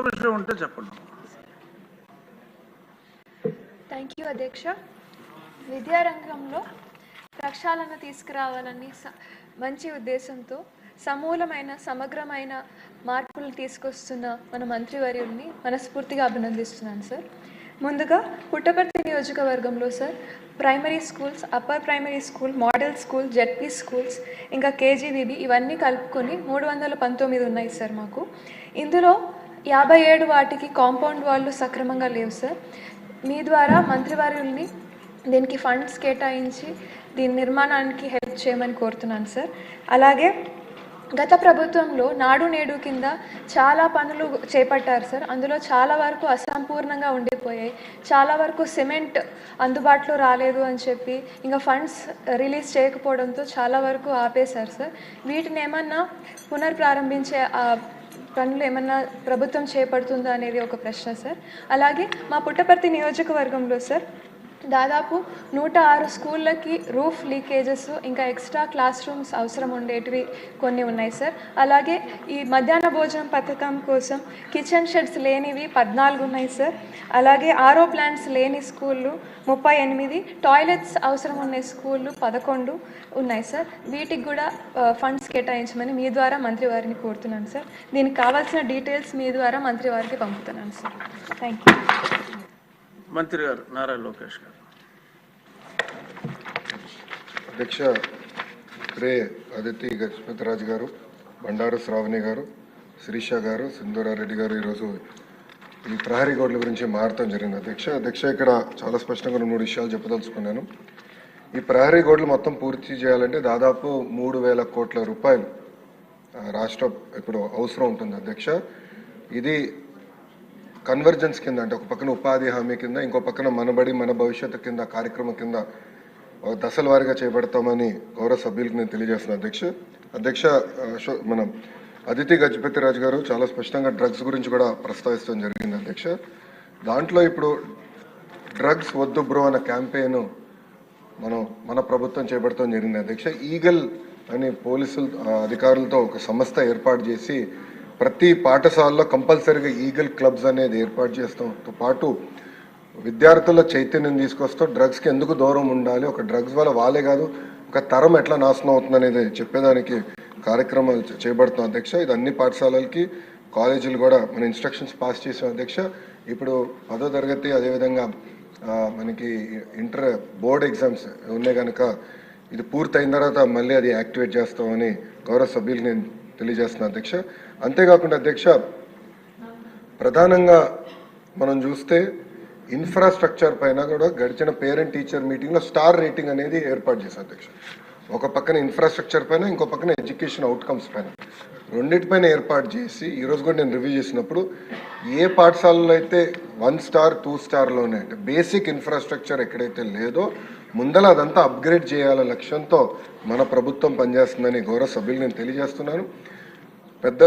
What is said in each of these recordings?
విషయం ఉంటే చెప్పండి. థ్యాంక్ యూ అధ్యక్ష. విద్యారంగంలో ప్రక్షాళన తీసుకురావాలని మంచి ఉద్దేశంతో సమూలమైన సమగ్రమైన మార్పులు తీసుకొస్తున్న మన మంత్రివర్యుల్ని మనస్ఫూర్తిగా అభినందిస్తున్నాను సార్. ముందుగా పుట్టపర్తి నియోజకవర్గంలో sir primary schools, upper primary school, model school, ZP schools, ఇంకా కేజీబీబీ ఇవన్నీ కలుపుకొని 319 ఉన్నాయి సార్ మాకు. ఇందులో 57 వాటికి కాంపౌండ్ వాళ్ళు సక్రమంగా లేవు సార్. మీ ద్వారా మంత్రివర్యుల్ని దీనికి ఫండ్స్ కేటాయించి దీని నిర్మాణానికి హెల్ప్ చేయమని కోరుతున్నాను సార్. అలాగే గత ప్రభుత్వంలో నాడు నేడు కింద చాలా పనులు చేపట్టారు సార్. అందులో చాలా వరకు అసంపూర్ణంగా ఉండిపోయాయి. చాలా వరకు సిమెంట్ అందుబాటులో రాలేదు అని చెప్పి ఇంకా ఫండ్స్ రిలీజ్ చేయకపోవడంతో చాలా వరకు ఆపేశారు సార్. వీటిని ఏమన్నా పునర్ప్రారంభించే పనులు ఏమన్నా ప్రభుత్వం చేపడుతుందా అనేది ఒక ప్రశ్న సార్. అలాగే మా పుట్టపర్తి నియోజకవర్గంలో సార్ దాదాపు 106 స్కూళ్ళకి రూఫ్ లీకేజెస్ ఇంకా ఎక్స్ట్రా క్లాస్ రూమ్స్ అవసరం ఉండేటివి కొన్ని ఉన్నాయి సార్. అలాగే ఈ మధ్యాహ్న భోజనం పథకం కోసం కిచెన్ షెడ్స్ లేనివి 14 ఉన్నాయి సార్. అలాగే ఆర్ఓ ప్లాంట్స్ లేని స్కూళ్ళు 38, టాయిలెట్స్ అవసరం ఉన్న స్కూళ్ళు 11 ఉన్నాయి సార్. వీటికి కూడా ఫండ్స్ కేటాయించమని మీ ద్వారా మంత్రివారిని కోరుతున్నాను సార్. దీనికి కావాల్సిన డీటెయిల్స్ మీ ద్వారా మంత్రివారికి పంపుతున్నాను సార్. Thank you. మంత్రి గారు నారా లోకేష్ గారు. అధ్యక్ష, ఇప్పుడే అదితి గజపతిరాజు గారు, బండారు శ్రావణి గారు, శిరీష గారు, సింధూరారెడ్డి గారు ఈరోజు ఈ ప్రహరీ గోడల గురించి మారటం జరిగింది. అధ్యక్ష ఇక్కడ చాలా స్పష్టంగా 3 విషయాలు చెప్పదలుచుకున్నాను. ఈ ప్రహరీ గోడలు మొత్తం పూర్తి చేయాలంటే దాదాపు 3,000 కోట్ల రూపాయలు రాష్ట్ర ఇప్పుడు అవసరం ఉంటుంది. అధ్యక్ష, ఇది కన్వర్జెన్స్ కింద, అంటే ఒక పక్కన ఉపాధి హామీ కింద, ఇంకో పక్కన మనబడి మన భవిష్యత్తు కింద కార్యక్రమం కింద దశల వారీగా చేపడతామని గౌరవ సభ్యులకు నేను తెలియజేస్తున్నాను. అధ్యక్ష మన అదితి గజపతిరాజు గారు చాలా స్పష్టంగా డ్రగ్స్ గురించి కూడా ప్రస్తావించడం జరిగింది. అధ్యక్ష, దాంట్లో ఇప్పుడు డ్రగ్స్ వద్దు బ్రో అన్న క్యాంపెయిన్ మన ప్రభుత్వం చేపడతాం జరిగింది. అధ్యక్ష, ఈగల్ అని పోలీసులు అధికారులతో ఒక సంస్థ ఏర్పాటు చేసి ప్రతి పాఠశాలలో కంపల్సరీగా ఈగల్ క్లబ్స్ అనేది ఏర్పాటు చేస్తాంతో పాటు విద్యార్థుల చైతన్యం తీసుకొస్తూ డ్రగ్స్కి ఎందుకు దూరం ఉండాలి, ఒక డ్రగ్స్ వల్ల వాళ్ళే కాదు ఒక తరం ఎట్లా నాశనం అవుతుంది అనేది చెప్పేదానికి కార్యక్రమాలు చేపడుతున్నాం. అధ్యక్ష, ఇది అన్ని పాఠశాలలకి కాలేజీలు కూడా మన ఇన్స్ట్రక్షన్స్ పాస్ చేసాం. అధ్యక్ష, ఇప్పుడు 10వ తరగతి అదేవిధంగా మనకి ఇంటర్ బోర్డ్ ఎగ్జామ్స్ ఉన్నాయి కనుక ఇది పూర్తయిన తర్వాత మళ్ళీ అది యాక్టివేట్ చేస్తామని గౌరవ సభ్యులు నేను తెలియజేస్తున్నాను. అధ్యక్ష, అంతేకాకుండా అధ్యక్ష ప్రధానంగా మనం చూస్తే ఇన్ఫ్రాస్ట్రక్చర్ పైన కూడా గడిచిన పేరెంట్ టీచర్ మీటింగ్లో స్టార్ రేటింగ్ అనేది ఏర్పాటు చేశారు. అధ్యక్ష, ఒక పక్కన ఇన్ఫ్రాస్ట్రక్చర్ పైన, ఇంకో పక్కన ఎడ్యుకేషన్ అవుట్కమ్స్ పైన రెండింటిపైన ఏర్పాటు చేసి ఈరోజు కూడా నేను రివ్యూ చేసినప్పుడు ఏ పాఠశాలలో అయితే 1 స్టార్ 2 స్టార్లోనే అంటే బేసిక్ ఇన్ఫ్రాస్ట్రక్చర్ ఎక్కడైతే లేదో ముందల అదంతా అప్గ్రేడ్ చేయాల లక్ష్యంతో మన ప్రభుత్వం పనిచేస్తుందని గౌరవ సభ్యులు నేను తెలియజేస్తున్నాను. పెద్ద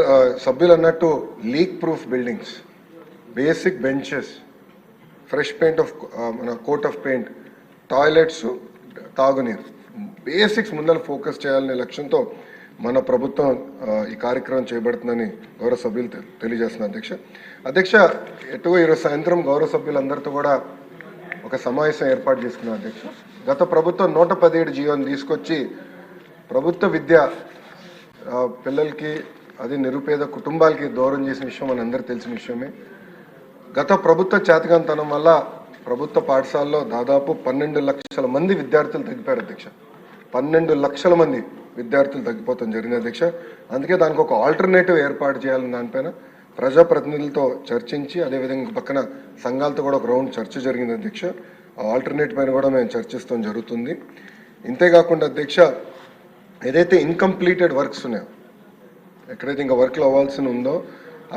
సభ్యులు అన్నట్టు leak proof buildings, basic benches, fresh paint of మన కోట్ ఆఫ్ పెయింట్, టాయిలెట్స్, తాగునీరు, బేసిక్స్ ముందర ఫోకస్ చేయాలనే లక్ష్యంతో మన ప్రభుత్వం ఈ కార్యక్రమం చేపడుతుందని గౌరవ సభ్యులు తెలియజేస్తున్నారు. అధ్యక్ష ఎటువో ఈరోజు సాయంత్రం గౌరవ సభ్యులందరితో కూడా ఒక సమావేశం ఏర్పాటు చేసుకున్నాం. అధ్యక్ష, గత ప్రభుత్వం 117 జీవోని తీసుకొచ్చి ప్రభుత్వ విద్య పిల్లలకి అది నిరుపేద కుటుంబాలకి దూరం చేసిన విషయం మన అందరూ తెలిసిన విషయమే. గత ప్రభుత్వ చేతకాంతనం వల్ల ప్రభుత్వ పాఠశాలలో దాదాపు 12 లక్షల మంది విద్యార్థులు తగ్గిపోయారు. అధ్యక్ష, 12 లక్షల మంది విద్యార్థులు తగ్గిపోతాం జరిగింది. అధ్యక్ష, అందుకే దానికి ఒక ఆల్టర్నేటివ్ ఏర్పాటు చేయాలని దానిపైన ప్రజాప్రతినిధులతో చర్చించి అదేవిధంగా పక్కన సంఘాలతో కూడా ఒక రౌండ్ చర్చ జరిగింది. అధ్యక్ష, ఆ ఆల్టర్నేటివ్ పైన కూడా మేము చర్చిస్తాం జరుగుతుంది. ఇంతేకాకుండా అధ్యక్ష ఏదైతే ఇన్కంప్లీటెడ్ వర్క్స్ ఉన్నాయో, ఎక్కడైతే ఇంకా వర్క్లు అవ్వాల్సి ఉందో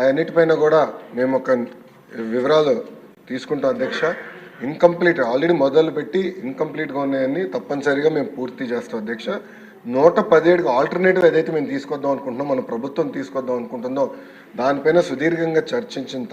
అవన్నిటిపైన కూడా మేము ఒక వివరాలు తీసుకుంటాం. అధ్యక్ష, ఇన్కంప్లీట్ ఆల్రెడీ మొదలుపెట్టి ఇన్కంప్లీట్గా ఉన్నాయని తప్పనిసరిగా మేము పూర్తి చేస్తాం. అధ్యక్ష, 117కి ఆల్టర్నేటివ్ ఏదైతే మేము తీసుకొద్దాం అనుకుంటున్నాం, మన ప్రభుత్వం తీసుకొద్దాం అనుకుంటుందో దానిపైన సుదీర్ఘంగా చర్చించిన